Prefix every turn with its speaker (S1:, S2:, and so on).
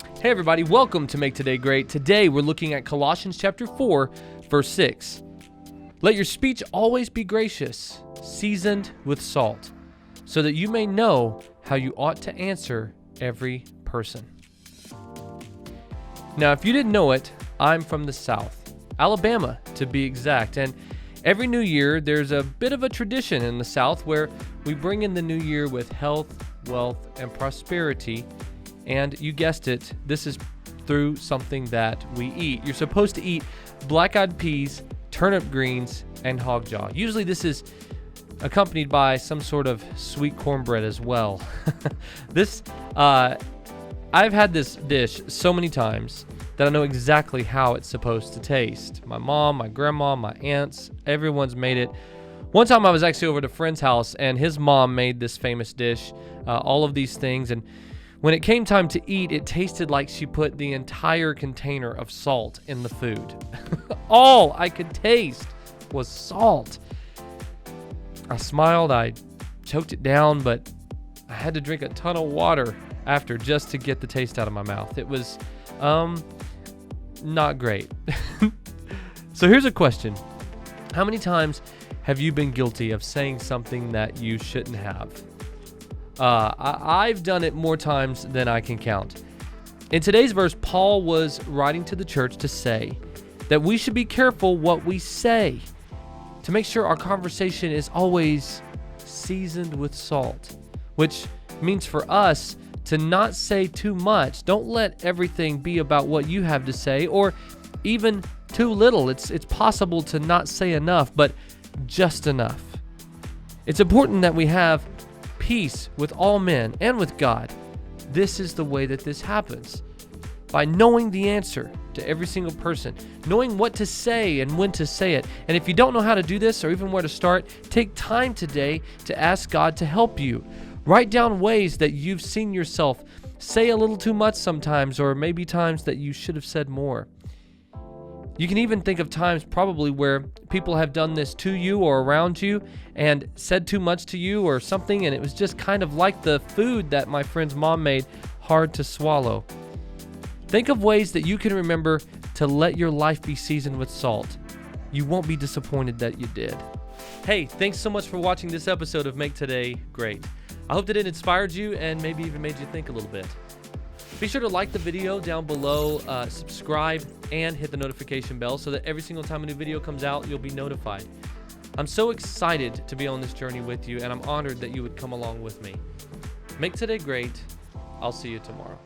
S1: Hey everybody, welcome to Make Today Great. Today we're looking at Colossians chapter 4, verse 6. Let your speech always be gracious, seasoned with salt, so that you may know how you ought to answer every person. Now, if you didn't know it, I'm from the South, Alabama to be exact, and every new year there's a bit of a tradition in the South where we bring in the new year with health, wealth, and prosperity. And you guessed it, this is through something that we eat. You're supposed to eat black-eyed peas, turnip greens, and hog jaw. Usually this is accompanied by some sort of sweet cornbread as well. I've had this dish so many times that I know exactly how it's supposed to taste. My mom, my grandma, my aunts, everyone's made it. One time I was actually over at a friend's house and his mom made this famous dish, all of these things, and when it came time to eat, it tasted like she put the entire container of salt in the food. All I could taste was salt. I smiled, I choked it down, but I had to drink a ton of water after just to get the taste out of my mouth. It was, not great. So here's a question. How many times have you been guilty of saying something that you shouldn't have? I've done it more times than I can count. In today's verse, Paul was writing to the church to say that we should be careful what we say to make sure our conversation is always seasoned with salt, which means for us to not say too much. Don't let everything be about what you have to say, or even too little. It's possible to not say enough, but just enough. It's important that we have peace with all men and with God. This is the way that this happens. By knowing the answer to every single person, knowing what to say and when to say it. And if you don't know how to do this or even where to start, take time today to ask God to help you. Write down ways that you've seen yourself say a little too much sometimes, or maybe times that you should have said more. You can even think of times probably where people have done this to you or around you and said too much to you or something, and it was just kind of like the food that my friend's mom made, hard to swallow. Think of ways that you can remember to let your life be seasoned with salt. You won't be disappointed that you did. Hey, thanks so much for watching this episode of Make Today Great. I hope that it inspired you and maybe even made you think a little bit. Be sure to like the video down below, subscribe, and hit the notification bell so that every single time a new video comes out, you'll be notified. I'm so excited to be on this journey with you, and I'm honored that you would come along with me. Make today great. I'll see you tomorrow.